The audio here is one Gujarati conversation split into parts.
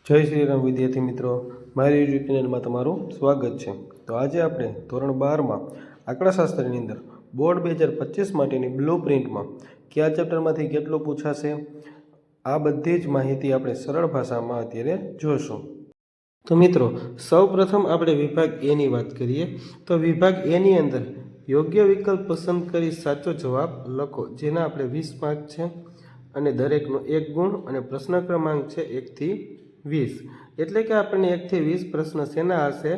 જય શ્રી રામ વિદ્યાર્થી મિત્રો, મારી યુટ્યુબ ચેનલમાં તમારું સ્વાગત છે। તો આજે આપણે ધોરણ 12માં આંકડાશાસ્ત્રની અંદર બોર્ડ 2025 માટેની બ્લુ પ્રિન્ટમાં કયા ચેપ્ટરમાંથી કેટલું પૂછાશે આ બધી જ માહિતી આપણે સરળ ભાષામાં અત્યારે જોશું। તો મિત્રો, સૌપ્રથમ આપણે વિભાગ એ ની વાત કરીએ તો વિભાગ એ ની અંદર યોગ્ય વિકલ્પ પસંદ કરી સાચો જવાબ લખો, જેના આપણે 20 માર્ક છે અને દરેકનો 1 ગુણ અને પ્રશ્ન ક્રમાંક છે 1 થી 20। એટલે કે આપણને 1 થી 20 પ્રશ્ન શેના હશે?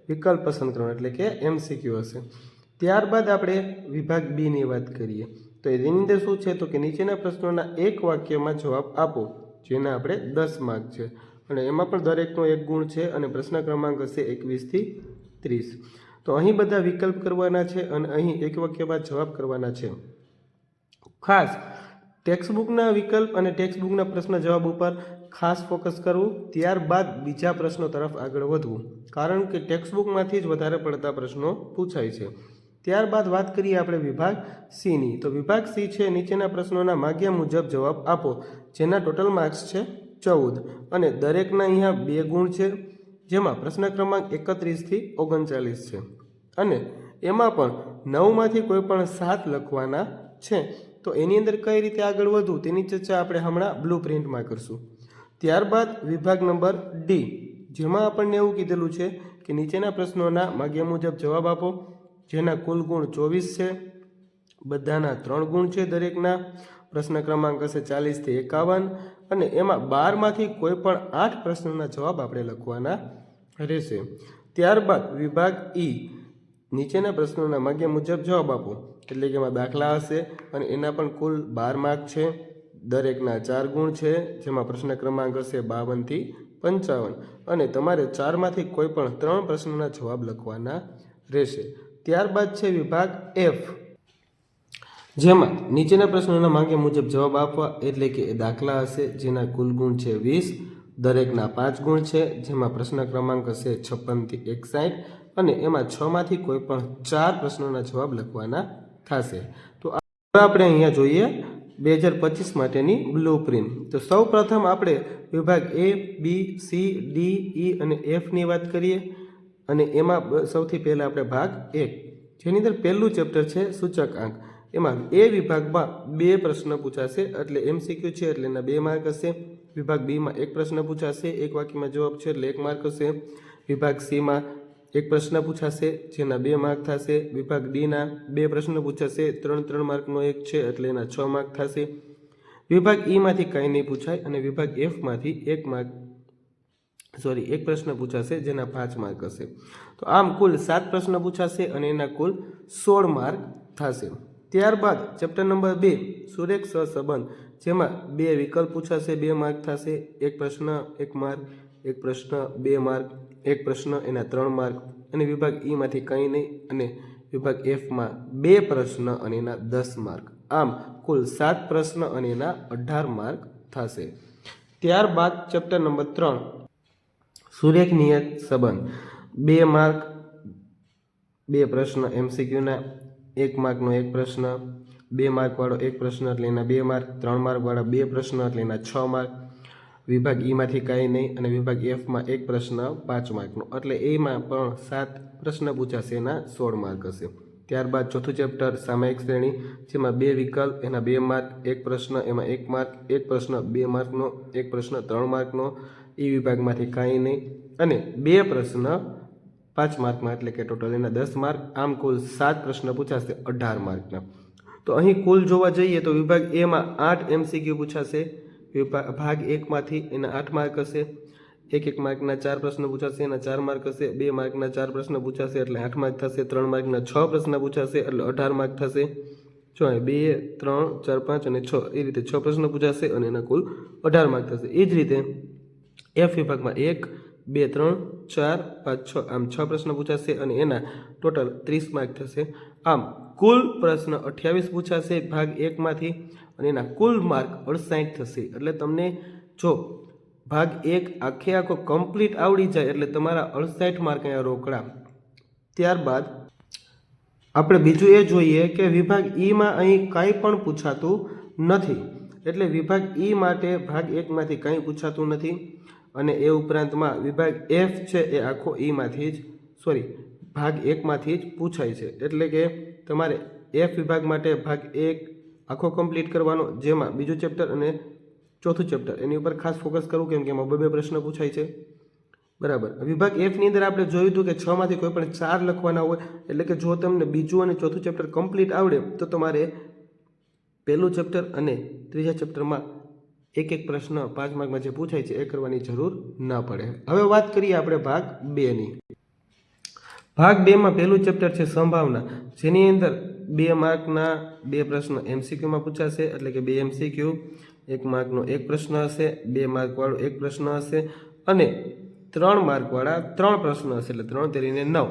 વિકલ્પ પસંદ કરવાનો, એટલે કે MCQ હશે। ત્યારબાદ આપણે વિભાગ બી ની વાત કરીએ તો એની અંદર શું છે તો કે નીચેના પ્રશ્નોના એક વાક્યમાં જવાબ આપો, જેના આપણે 10 માર્ક છે અને એમાં પણ દરેકનો 1 ગુણ છે અને પ્રશ્ન ક્રમાંક હશે 21 થી 30। તો અહીં બધા વિકલ્પ કરવાના છે અને અહીં એક વાક્યમાં જવાબ કરવાના છે। ખાસ ટેક્સ્ટબુકના વિકલ્પ અને ટેક્સ્ટબુકના પ્રશ્ન જવાબ ઉપર ખાસ ફોકસ કરવું, ત્યારબાદ બીજા પ્રશ્નો તરફ આગળ વધવું, કારણ કે ટેક્સ્ટબુકમાંથી જ વધારે પડતા પ્રશ્નો પૂછાય છે। ત્યારબાદ વાત કરીએ આપણે વિભાગ સીની તો વિભાગ સી છે નીચેના પ્રશ્નોના માગ્યા મુજબ જવાબ આપો, જેના ટોટલ માર્ક્સ છે 14 અને દરેકના અહીંયા 2 ગુણ છે, જેમાં પ્રશ્ન ક્રમાંક 31 થી 39 છે અને એમાં પણ 9માંથી કોઈ પણ 7 લખવાના છે। તો એની અંદર કઈ રીતે આગળ વધવું તેની ચર્ચા આપણે હમણાં બ્લુ પ્રિન્ટમાં કરશું। ત્યારબાદ વિભાગ નંબર ડી, જેમાં આપણને એવું કીધેલું છે કે નીચેના પ્રશ્નોના માગ્યા મુજબ જવાબ આપો, જેના કુલ ગુણ 24 છે, બધાના 3 ગુણ છે દરેકના, પ્રશ્ન ક્રમાંક હશે 40 થી 51 અને એમાં 12માંથી કોઈ પણ 8 પ્રશ્નોના જવાબ આપણે લખવાના રહેશે। ત્યારબાદ વિભાગ ઈ, નીચેના પ્રશ્નોના માગ્યા મુજબ જવાબ આપો, એટલે કે એમાં દાખલા હશે અને એના પણ કુલ 12 માર્ક છે, દરેકના 4 ગુણ છે, જેમાં પ્રશ્ન ક્રમાંક હશે 52 થી 55 અને તમારે 4માંથી કોઈ પણ 3 પ્રશ્નોના જવાબ લખવાના રહેશે। ત્યારબાદ છે વિભાગ એફ, જેમાં નીચેના પ્રશ્નોના માગ્યા મુજબ જવાબ આપવા, એટલે કે દાખલા હશે જેના કુલ ગુણ છે 20, દરેકના 5 ગુણ છે, જેમાં પ્રશ્ન ક્રમાંક હશે 56 થી 61 અને એમાં 6માંથી કોઈ પણ 4 પ્રશ્નોના જવાબ લખવાના થશે। તો આપણે અહીંયા જોઈએ 2025 માટેની બ્લુ પ્રિન્ટ। તો સૌ પ્રથમ આપણે વિભાગ એ, બી, સી, ડી, ઈ અને એફ ની વાત કરીએ અને એમાં સૌથી પહેલા આપણે ભાગ 1, જેની અંદર પહેલું ચેપ્ટર છે સૂચકાંક। એમાં એ વિભાગમાં 2 પ્રશ્ન પૂછાશે, એટલે MCQ છે એટલે એના 2 માર્ક હશે। વિભાગ બીમાં 1 પ્રશ્ન પૂછાશે, એક વાક્યમાં જવાબ છે એટલે 1 માર્ક હશે। વિભાગ સીમાં 1 પ્રશ્ન પૂછાશે, જેના 2 માર્ક થશે। વિભાગ ડીના 2 પ્રશ્ન પૂછાશે, 3 માર્કનો 1 છે એટલે એના 6 માર્ક થશે। વિભાગ ઈમાંથી કાંઈ નહીં પૂછાય અને વિભાગ એફમાંથી 1 પ્રશ્ન પૂછાશે, જેના 5 માર્ક હશે। તો આમ કુલ 7 પ્રશ્ન પૂછાશે અને એના કુલ 16 માર્ક થશે। ત્યારબાદ ચેપ્ટર નંબર 2 સુરેખ સહસંબંધ, જેમાં 2 વિકલ્પ પૂછાશે, 2 માર્ક થશે, 1 પ્રશ્ન 1 માર્ક, 1 પ્રશ્ન 2 માર્ક, 1 પ્રશ્ન એના 3 માર્ક અને વિભાગ ઈમાંથી કંઈ નહીં અને વિભાગ એફમાં 2 પ્રશ્ન અને એના 10 માર્ક, આમ કુલ 7 પ્રશ્ન અને એના 18 માર્ક થશે। ત્યારબાદ ચેપ્ટર નંબર 3 સુરેખ નિયત સંબંધ, 2 માર્ક 2 પ્રશ્ન MCQના, 1 માર્કનો 1 પ્રશ્ન, 2 માર્કવાળો 1 પ્રશ્ન એટલે એના 2 માર્ક, 3 માર્કવાળા 2 પ્રશ્ન એટલે એના 6 માર્ક, વિભાગ ઈમાંથી કાંઈ નહીં અને વિભાગ એફમાં 1 પ્રશ્ન 5 માર્કનો, એટલે એમાં પણ 7 પ્રશ્ન પૂછાશે, એના 16 માર્ક હશે। ત્યારબાદ ચોથું ચેપ્ટર સામયિક શ્રેણી, જેમાં 2 વિકલ્પ, એના 2 માર્ક, 1 પ્રશ્ન એમાં 1 માર્ક, 1 પ્રશ્ન 2 માર્કનો, 1 પ્રશ્ન 3 માર્કનો, ઈ વિભાગમાંથી કાંઈ નહીં અને 2 પ્રશ્ન 5 માર્કમાં, એટલે કે ટોટલ એના 10 માર્ક, આમ કુલ 7 પ્રશ્ન પૂછાશે 18 માર્કના। તો અહીં કુલ જોવા જઈએ તો વિભાગ એમાં 8 MCQ પૂછાશે, ભાગ 1માંથી એના 8 માર્ક હશે, 1 માર્કના 4 પ્રશ્ન પૂછાશે, એના 4 માર્ક હશે, 2 માર્કના 4 પ્રશ્ન પૂછાશે એટલે 8 માર્ક થશે, 3 માર્કના 6 પ્રશ્ન પૂછાશે એટલે 18 માર્ક થશે, 2 3 4 5 અને 6 એ રીતે 6 પ્રશ્ન પૂછાશે અને એના કુલ 18 માર્ક થશે। એ જ રીતે એફ વિભાગમાં 1 2 3 4 5 6 આમ 6 પ્રશ્ન પૂછાશે અને એના ટોટલ 30 માર્ક થશે। આમ કુલ પ્રશ્ન 28 પૂછાશે ભાગ 1માંથી અને એના કુલ માર્ક 68 થશે। એટલે તમને જો ભાગ 1 આખો કમ્પ્લીટ આવડી જાય એટલે તમારા 68 માર્ક અહીંયા રોકડા। ત્યારબાદ આપણે બીજું એ જોઈએ કે વિભાગ ઈમાં અહીં કાંઈ પણ પૂછાતું નથી, એટલે વિભાગ ઈ માટે ભાગ 1માંથી કંઈ પૂછાતું નથી અને એ ઉપરાંતમાં વિભાગ એફ છે એ આખો ઈમાંથી જ ભાગ એકમાંથી જ પૂછાય છે. એટલે કે તમારે એફ વિભાગ માટે ભાગ એક આખો કમ્પ્લીટ કરવાનો, જેમાં બીજું ચેપ્ટર અને ચોથું ચેપ્ટર એની ઉપર ખાસ ફોકસ કરવું, કેમ કે એમાં 2 પ્રશ્ન પૂછાય છે. બરાબર. વિભાગ એફની અંદર આપણે જોયું હતું કે 6 માંથી કોઈ પણ 4 લખવાના હોય. એટલે કે જો તમને બીજું અને ચોથું ચેપ્ટર કમ્પ્લીટ આવડે તો તમારે પહેલું ચેપ્ટર અને ત્રીજા ચેપ્ટરમાં એક પ્રશ્ન 5 માર્કમાં જે પૂછાય છે એ કરવાની જરૂર ના પડે. હવે વાત કરીએ આપણે ભાગ 2ની. ભાગ 2માં પહેલું ચેપ્ટર છે સંભાવના, જેની અંદર 2 માર્કના 2 પ્રશ્ન એમસીક્યુમાં પૂછાશે. એટલે કે 2 એમસીક્યુ, 1 માર્કનો 1 પ્રશ્ન હશે, 2 માર્કવાળો 1 પ્રશ્ન હશે અને 3 માર્કવાળા 3 પ્રશ્ન હશે. એટલે 3 તેરીને 9.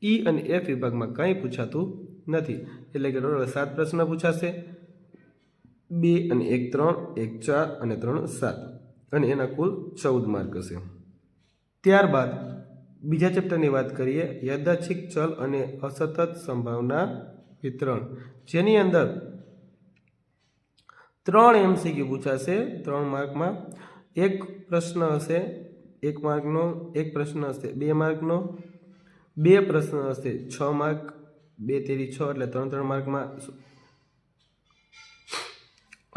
ઈ અને એફ વિભાગમાં કંઈ પૂછાતું નથી. એટલે કે ટોટલ 7 પ્રશ્ન પૂછાશે. 2 અને 1 3, 1 4 અને 3 7, અને એના કુલ 14 માર્ક હશે. ત્યારબાદ બીજા ચેપ્ટરની વાત કરીએ, યાદચ્છિક ચલ અને અસતત સંભાવના વિતરણ, જેની અંદર 3 એમસીક્યુ પૂછાશે 3 માર્કમાં. 1 પ્રશ્ન હશે 1 માર્કનો, 1 પ્રશ્ન હશે 2 માર્કનો, 2 પ્રશ્ન હશે 6 માર્ક, 2 તેરી 6 એટલે 3 માર્કમાં.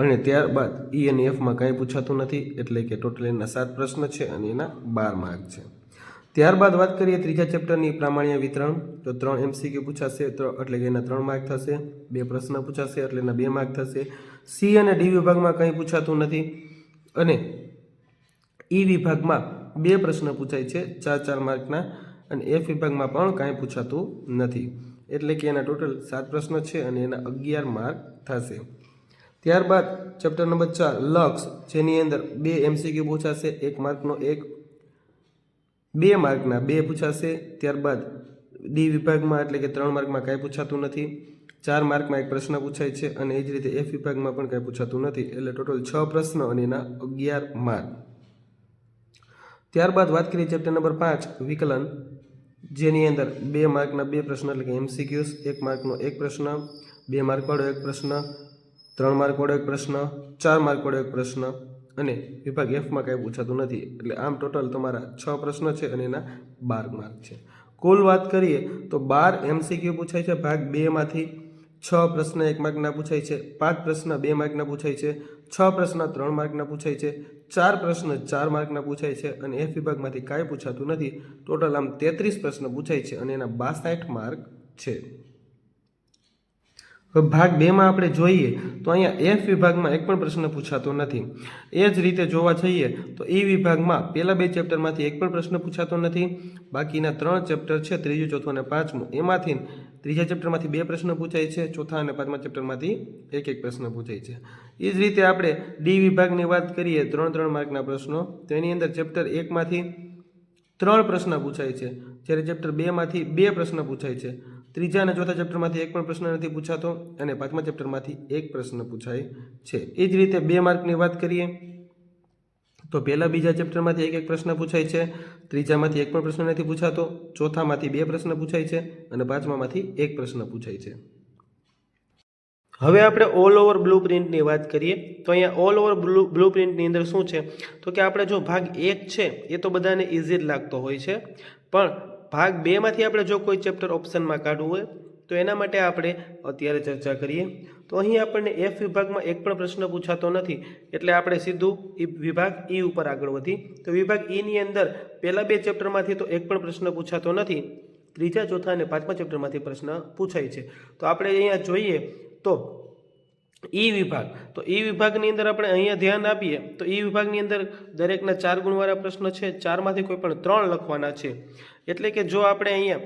અને ત્યારબાદ ઈ અને એફમાં કાંઈ પૂછાતું નથી. એટલે કે ટોટલ એના 7 પ્રશ્ન છે અને એના 12 માર્ક છે. ત્યારબાદ વાત કરીએ ત્રીજા ચેપ્ટરની પ્રામાણ્ય વિતરણ, તો 3 એમસીક્યુ પૂછાશે એટલે કે એના 3 માર્ક થશે. 2 પ્રશ્ન પૂછાશે એટલે એના 2 માર્ક થશે. સી અને ડી વિભાગમાં કંઈ પૂછાતું નથી. અને ઈ વિભાગમાં 2 પ્રશ્ન પૂછાય છે 4 માર્કના, અને એફ વિભાગમાં પણ કાંઈ પૂછાતું નથી. એટલે કે એના ટોટલ 7 પ્રશ્ન છે અને એના 11 માર્ક થશે. ત્યારબાદ ચેપ્ટર નંબર 4 લક્ષ, જેની અંદર 2 એમસીક્યુ પૂછાશે 1 માર્કનો 1, 2 માર્કના 2 પૂછાશે. ત્યારબાદ ડી વિભાગમાં એટલે કે 3 માર્કમાં કાંઈ પૂછાતું નથી. 4 માર્કમાં 1 પ્રશ્ન પૂછાય છે અને એ જ રીતે એફ વિભાગમાં પણ કાંઈ પૂછાતું નથી. એટલે ટોટલ 6 પ્રશ્ન અને એના 11 માર્ક. ત્યારબાદ વાત કરીએ ચેપ્ટર નંબર 5 વિકલન, જેની અંદર 2 માર્કના 2 પ્રશ્ન એટલે કે એમસીક્યુઝ, 1 માર્કનો 1 પ્રશ્ન, 2 માર્કવાળો 1 પ્રશ્ન, 3 માર્કવાળો 1 પ્રશ્ન, 4 માર્કવાળો 1 પ્રશ્ન, અને વિભાગ એફમાં કાંઈ પૂછાતું નથી. એટલે આમ ટોટલ તમારા 6 પ્રશ્ન છે અને એના 12 માર્ક છે. કુલ વાત કરીએ તો 12 એમસીક્યુ પૂછાય છે ભાગ 2માંથી, 6 પ્રશ્ન 1 માર્કના પૂછાય છે, 5 પ્રશ્ન 2 માર્કના પૂછાય છે, 6 પ્રશ્ન 3 માર્કના પૂછાય છે, 4 પ્રશ્ન 4 માર્કના પૂછાય છે, અને એફ વિભાગમાંથી કાંઈ પૂછાતું નથી. ટોટલ આમ 33 પ્રશ્ન પૂછાય છે અને એના 62 માર્ક છે. ભાગ 2માં આપણે જોઈએ તો અહીંયા એફ વિભાગમાં 1 પણ પ્રશ્ન પૂછાતો નથી. એ જ રીતે જોવા જઈએ તો ઈ વિભાગમાં પહેલા 2 ચેપ્ટરમાંથી 1 પણ પ્રશ્ન પૂછાતો નથી. બાકીના 3 ચેપ્ટર છે, ત્રીજું, ચોથું અને પાંચમું, એમાંથી ત્રીજા ચેપ્ટરમાંથી 2 પ્રશ્ન પૂછાય છે, ચોથા અને પાંચમા ચેપ્ટરમાંથી 1 પ્રશ્ન પૂછાય છે. એ જ રીતે આપણે ડી વિભાગની વાત કરીએ 3 માર્કના પ્રશ્નો, તો એની અંદર ચેપ્ટર 1માંથી 3 પ્રશ્ન પૂછાય છે, જ્યારે ચેપ્ટર 2માંથી 2 પ્રશ્ન પૂછાય છે. ત્રીજા અને ચોથા ચેપ્ટરમાંથી 1 પણ પ્રશ્ન નથી પૂછાતો અને પાંચમા ચેપ્ટરમાંથી 1 પ્રશ્ન પૂછાય છે. એ જ રીતે 2 માર્કની વાત કરીએ તો પહેલા બીજા ચેપ્ટરમાંથી 1 પ્રશ્ન પૂછાય છે, ત્રીજામાંથી 1 પણ પ્રશ્ન નથી પૂછાતો, ચોથામાંથી 2 પ્રશ્ન પૂછાય છે અને પાંચમામાંથી 1 પ્રશ્ન પૂછાય છે. હવે આપણે ઓલ ઓવર બ્લુ પ્રિન્ટની વાત કરીએ તો અહીંયા ઓલ ઓવર બ્લુ પ્રિન્ટની અંદર શું છે તો કે આપણે જો ભાગ 1 છે એ તો બધાને ઇઝી જ લાગતો હોય છે, પણ ભાગ 2માંથી આપણે જો કોઈ ચેપ્ટર ઓપ્શનમાં કાઢવું હોય તો એના માટે આપણે અત્યારે ચર્ચા કરીએ. તો અહીં આપણને એફ વિભાગમાં 1 પણ પ્રશ્ન પૂછાતો નથી, એટલે આપણે સીધું વિભાગ ઈ ઉપર આગળ વધી. તો વિભાગ ઈની અંદર પહેલા 2 ચેપ્ટરમાંથી તો 1 પણ પ્રશ્ન પૂછાતો નથી, ત્રીજા, ચોથા અને પાંચમા ચેપ્ટરમાંથી પ્રશ્ન પૂછાય છે. તો આપણે અહીંયા જોઈએ તો ઈ વિભાગ, તો ઈ વિભાગની અંદર આપણે અહીંયા ધ્યાન આપીએ તો ઈ વિભાગની અંદર દરેકના 4 ગુણવાળા પ્રશ્ન છે, 4માંથી કોઈ પણ 3 લખવાના છે. એટલે કે જો આપણે અહીંયા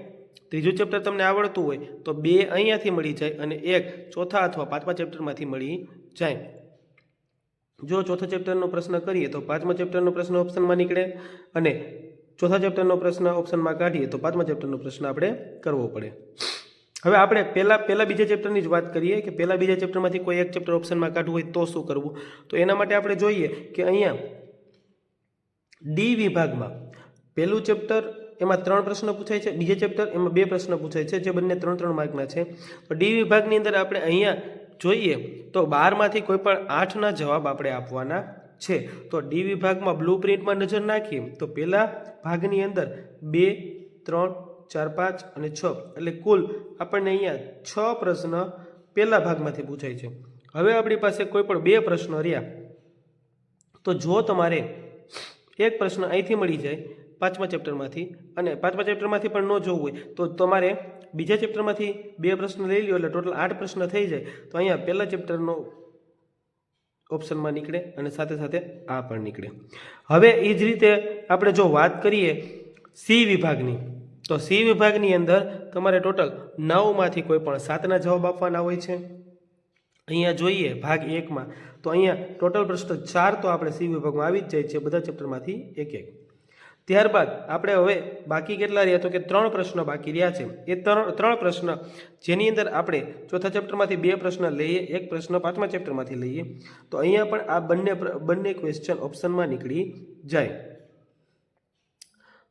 ત્રીજું ચેપ્ટર તમને આવડતું હોય તો 2 અહીંયાથી મળી જાય અને 1 ચોથા અથવા પાંચમા ચેપ્ટરમાંથી મળી જાય. જો ચોથા ચેપ્ટરનો પ્રશ્ન કરીએ તો પાંચમા ચેપ્ટરનો પ્રશ્ન ઓપ્શનમાં નીકળે અને ચોથા ચેપ્ટરનો પ્રશ્ન ઓપ્શનમાં કાઢીએ તો પાંચમા ચેપ્ટરનો પ્રશ્ન આપણે કરવો પડે. હવે આપણે પહેલા બીજા ચેપ્ટરની જ વાત કરીએ કે પહેલા બીજા ચેપ્ટરમાંથી કોઈ 1 ચેપ્ટર ઓપ્શનમાં કાઢવું હોય તો શું કરવું. તો એના માટે આપણે જોઈએ કે અહીંયા ડી વિભાગમાં પહેલું ચેપ્ટર એમાં 3 પ્રશ્ન પૂછાય છે, બીજા ચેપ્ટર એમાં 2 પ્રશ્ન પૂછાય છે, જે બંને 3 માર્કના છે. તો ડી વિભાગની અંદર આપણે અહીંયા જોઈએ તો 12માંથી કોઈ પણ 8ના જવાબ આપણે આપવાના છે. તો ડી વિભાગમાં બ્લુ પ્રિન્ટમાં નજર નાખીએ તો પહેલા ભાગની અંદર 2, 3, 4, 5 અને 6 એટલે કુલ આપણને અહીંયા 6 પ્રશ્ન પહેલા ભાગમાંથી પૂછાય છે. હવે આપણી પાસે કોઈ પણ 2 પ્રશ્નો રહ્યા તો જો તમારે એક પ્રશ્ન અહીંથી મળી જાય 5મા ચેપ્ટરમાંથી અને 5મા ચેપ્ટરમાંથી પણ ન જોવું હોય તો તમારે બીજા ચેપ્ટરમાંથી 2 પ્રશ્ન લઈ લો એટલે ટોટલ 8 પ્રશ્ન થઈ જાય. તો અહીંયા પહેલા ચેપ્ટરનો ઓપ્શનમાં નીકળે અને સાથે સાથે આ પણ નીકળે. હવે એ જ રીતે આપણે જો વાત કરીએ સી વિભાગની તો સી વિભાગની અંદર તમારે ટોટલ 9માંથી કોઈ પણ 7ના જવાબ આપવાના હોય છે. અહીંયા જોઈએ ભાગ 1માં તો અહીંયા ટોટલ પ્રશ્ન 4 તો આપણે સી વિભાગમાં આવી જ જાય છે બધા ચેપ્ટરમાંથી એક. ત્યારબાદ આપણે હવે બાકી કેટલા રહ્યા તો કે 3 પ્રશ્નો બાકી રહ્યા છે. એ 3 પ્રશ્ન જેની અંદર આપણે ચોથા ચેપ્ટરમાંથી 2 પ્રશ્ન લઈએ, એક પ્રશ્ન 5મા ચેપ્ટરમાંથી લઈએ તો અહીંયા પણ આ બંને ક્વેશ્ચન ઓપ્શનમાં નીકળી જાય.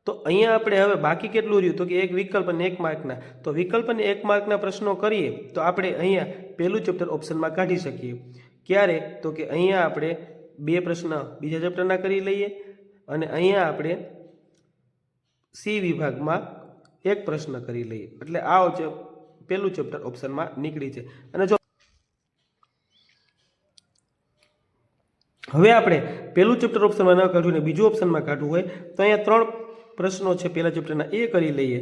તો અહીંયા આપણે હવે બાકી કેટલું રહ્યું તો કે એક વિકલ્પ અને 1 માર્કના. તો વિકલ્પ અને 1 માર્કના પ્રશ્નો કરીએ તો આપણે અહીંયા પહેલું ચેપ્ટર ઓપ્શનમાં કાઢી શકીએ. ક્યારે તો કે અહીંયા આપણે 2 પ્રશ્ન બીજા ચેપ્ટરના કરી લઈએ અને અહીંયા આપણે સી વિભાગમાં એક પ્રશ્ન કરી લઈએ એટલે આ પહેલું ચેપ્ટર ઓપ્શનમાં નીકળી છે. અને જો હવે આપણે પહેલું ચેપ્ટર ઓપ્શનમાં ન કાઢવું ને બીજું ઓપ્શનમાં કાઢવું હોય તો અહીંયા 3 પ્રશ્નો છે પહેલા ચેપ્ટરના એ કરી લઈએ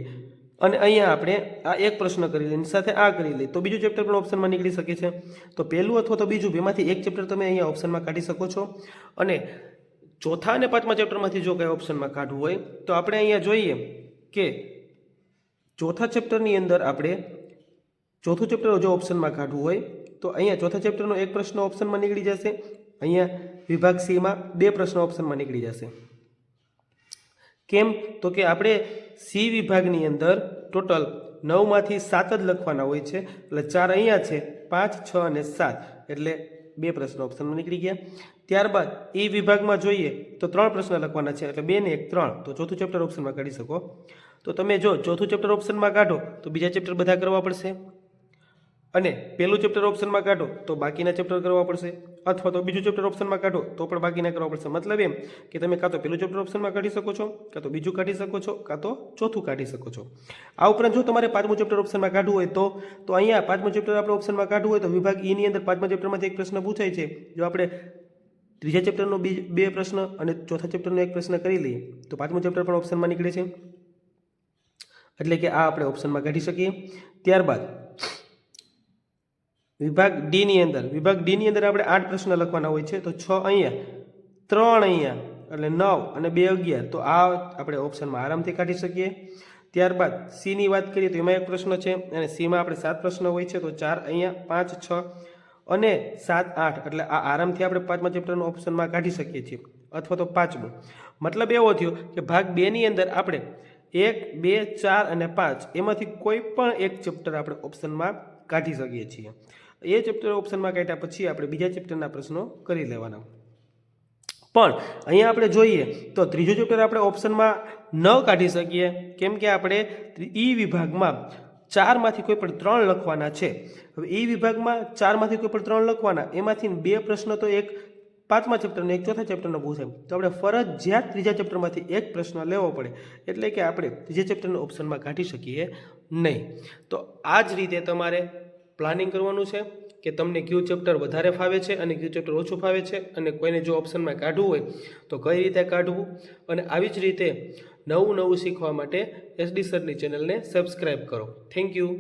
અને અહીંયા આપણે આ એક પ્રશ્ન કરી લઈએ સાથે આ કરી લઈએ તો બીજું ચેપ્ટર પણ ઓપ્શનમાં નીકળી શકે છે. તો પહેલું અથવા તો બીજું બેમાંથી એક ચેપ્ટર તમે અહીંયા ઓપ્શનમાં કાઢી શકો છો. અને ચોથા અને 5મા ચેપ્ટરમાંથી જો કંઈ ઓપ્શનમાં કાઢવું હોય તો આપણે અહીંયા જોઈએ કે ચોથા ચેપ્ટરની અંદર આપણે ચોથું ચેપ્ટર જો ઓપ્શનમાં કાઢવું હોય તો અહીંયા ચોથા ચેપ્ટરનો એક પ્રશ્ન ઓપ્શનમાં નીકળી જશે. અહીંયા વિભાગ સીમાં 2 પ્રશ્નો ઓપ્શનમાં નીકળી જશે. કેમ તો કે આપણે સી વિભાગની અંદર ટોટલ 9માંથી 7 જ લખવાના હોય છે એટલે 4 અહીંયા છે, 5, 6 અને 7 એટલે 2 પ્રશ્નો ઓપ્શનમાં નીકળી ગયા. ત્યારબાદ એ વિભાગમાં જોઈએ તો 3 પ્રશ્ન લખવાના છે એટલે 2 ને 1 3 તો ચોથું ચેપ્ટર ઓપ્શનમાં કાઢી શકો. તો તમે જો ચોથું ચેપ્ટર ઓપ્શનમાં કાઢો તો બીજા ચેપ્ટર બધા કરવા પડશે અને પહેલું ચેપ્ટર ઓપ્શનમાં કાઢો તો બાકીના ચેપ્ટર કરવા પડશે અથવા તો બીજું ચેપ્ટર ઓપ્શનમાં કાઢો તો પણ બાકીના કરવા પડશે. મતલબ એમ કે તમે કાં તો પહેલું ચેપ્ટર ઓપ્શનમાં કાઢી શકો છો, કાં તો બીજું કાઢી શકો છો, કાં તો ચોથું કાઢી શકો છો. આ ઉપરાંત જો તમારે 5મું ચેપ્ટર ઓપ્શનમાં કાઢવું હોય તો અહીંયા 5મું ચેપ્ટર આપણે ઓપ્શનમાં કાઢવું હોય તો વિભાગ ઈની અંદર 5મા ચેપ્ટરમાંથી એક પ્રશ્ન પૂછાય છે. જો આપણે ત્રીજા ચેપ્ટરનો 2 પ્રશ્ન અને ચોથા ચેપ્ટરનો એક પ્રશ્ન કરી લઈએ તો 5મું ચેપ્ટર પણ ઓપ્શનમાં નીકળે છે એટલે કે આ આપણે ઓપ્શનમાં કાઢી શકીએ. ત્યારબાદ વિભાગ ડી ની અંદર આપણે 8 પ્રશ્ન લખવાના હોય છે તો 6 અહીંયા, 3 અહીંયા એટલે 9 અને 2 11 તો આ આપણે ઓપ્શનમાં આરામથી કાઢી શકીએ. ત્યારબાદ સી ની વાત કરીએ તો એમાં એક પ્રશ્ન છે અને સીમાં આપણે 7 પ્રશ્ન હોય છે તો 4 અહીંયા, 5, 6 અને 7, 8 એટલે આ આરામથી આપણે 5મા ચેપ્ટરનો ઓપ્શનમાં કાઢી શકીએ છીએ અથવા તો 5મું. મતલબ એવો થયો કે ભાગ 2 ની અંદર આપણે 1, 2, 4 અને 5 એમાંથી કોઈ પણ એક ચેપ્ટર આપણે ઓપ્શનમાં કાઢી શકીએ છીએ. એ ચેપ્ટર ઓપ્શનમાં કાઢ્યા પછી આપણે બીજા ચેપ્ટરના પ્રશ્નો કરી લેવાના. પણ અહીંયા આપણે જોઈએ તો ત્રીજું ચેપ્ટર આપણે ઓપ્શનમાં ન કાઢી શકીએ કેમ કે આપણે ઈ વિભાગમાં 4માંથી કોઈ પણ 3 લખવાના છે. હવે ઈ વિભાગમાં 4માંથી કોઈ પણ 3 લખવાના એમાંથી 2 પ્રશ્ન તો એક 5મા ચેપ્ટરનો એક ચોથા ચેપ્ટરનો પૂછાય તો આપણે ફરજિયાત ત્રીજા ચેપ્ટરમાંથી એક પ્રશ્ન લેવો પડે એટલે કે આપણે ત્રીજા ચેપ્ટરના ઓપ્શનમાં કાઢી શકીએ નહીં. તો આ જ રીતે તમારે પ્લાનિંગ કરવાનું છે કે તમને કયું ચેપ્ટર વધારે ફાવે છે અને કયું ચેપ્ટર ઓછું ફાવે છે અને કોઈને જો ઓપ્શનમાં કાઢવું હોય તો કઈ રીતે કાઢવું. અને આવી જ રીતે નવું શીખવા માટે SD સરની ચેનલને સબસ્ક્રાઈબ કરો. Thank you.